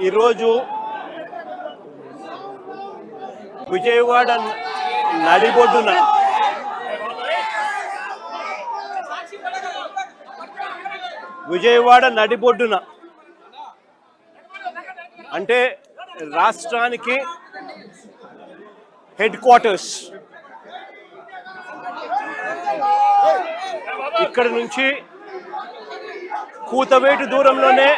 ఈరోజు విజయవాడ నడిబొడ్డున అంటే రాష్ట్రానికి హెడ్ క్వార్టర్స్, ఇక్కడ నుంచి కూతవేటు దూరంలోనే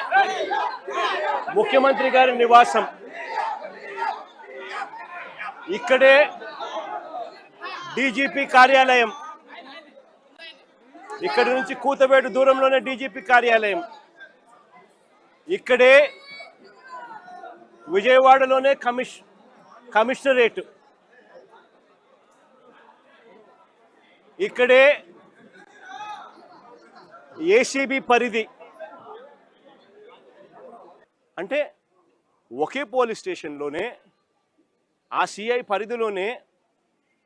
ముఖ్యమంత్రి గారి నివాసం, ఇక్కడే డీజీపీ కార్యాలయం, ఇక్కడి నుంచి కూతవేటు దూరంలోనే డీజీపీ కార్యాలయం, ఇక్కడే విజయవాడలోనే కమిషనరేట్, ఇక్కడే ఏసీబీ పరిధి. అంటే ఒకే పోలీస్ స్టేషన్లోనే ఆ సిఐ పరిధిలోనే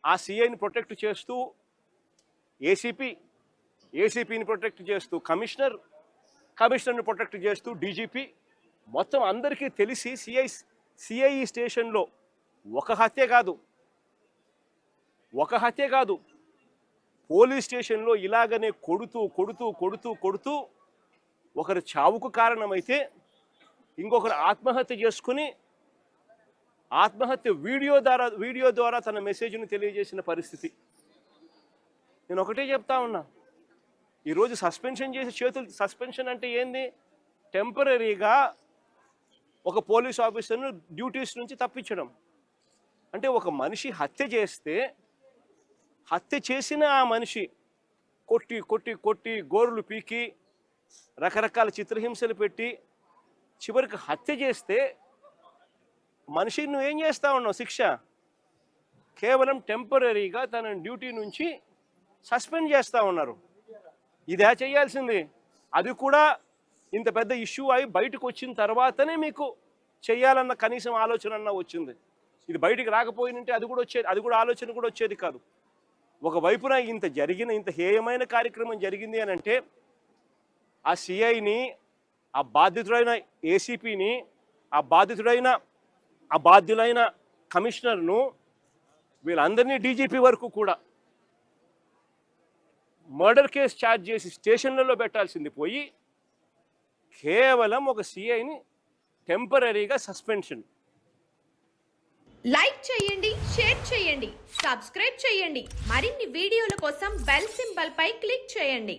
ఆ సిఐని ప్రొటెక్ట్ చేస్తూ ఏసీపీని ప్రొటెక్ట్ చేస్తూ కమిషనర్ని ప్రొటెక్ట్ చేస్తూ డీజీపీ, మొత్తం అందరికీ తెలిసి సిఐ స్టేషన్లో ఒక హత్య కాదు పోలీస్ స్టేషన్లో ఇలాగనే కొడుతూ ఒకరు చావుకు కారణమైతే ఇంకొకరు ఆత్మహత్య చేసుకుని వీడియో ద్వారా తన మెసేజ్ని తెలియజేసిన పరిస్థితి. నేను ఒకటే చెప్తా ఉన్నా, ఈరోజు సస్పెన్షన్ అంటే ఏంది? టెంపరీగా ఒక పోలీస్ ఆఫీసర్ను డ్యూటీస్ నుంచి తప్పించడం. అంటే ఒక మనిషి హత్య చేసిన ఆ మనిషి కొట్టి గోరులు పీకి రకరకాల చిత్రహింసలు పెట్టి చివరికి హత్య చేస్తే మనిషిని నువ్వేం చేస్తా ఉన్నావు? శిక్ష కేవలం టెంపరీగా తన డ్యూటీ నుంచి సస్పెండ్ చేస్తూ ఉన్నారు. ఇదే చేయాల్సింది. అది కూడా ఇంత పెద్ద ఇష్యూ అయి బయటకు వచ్చిన తర్వాతనే మీకు చేయాలన్న కనీసం ఆలోచన వచ్చింది. ఇది బయటికి రాకపోయినంటే అది కూడా ఆలోచన కూడా వచ్చేది కాదు. ఒకవైపున ఇంత హేయమైన కార్యక్రమం జరిగింది అని అంటే ఆ సిఐని, ఆ బాధితుడైన ఏసీపీని, ఆ బాధ్యులైన కమిషనర్ను, వీళ్ళందరినీ డీజీపీ వరకు కూడా మర్డర్ కేసు ఛార్జ్ చేసి స్టేషన్లలో పెట్టాల్సింది పోయి కేవలం ఒక సిఐని టెంపరీగా సస్పెన్షన్. లైక్ చేయండి, షేర్ చేయండి, సబ్స్క్రైబ్ చేయండి. మరిన్ని వీడియోల కోసం బెల్ సింబల్ పై క్లిక్ చేయండి.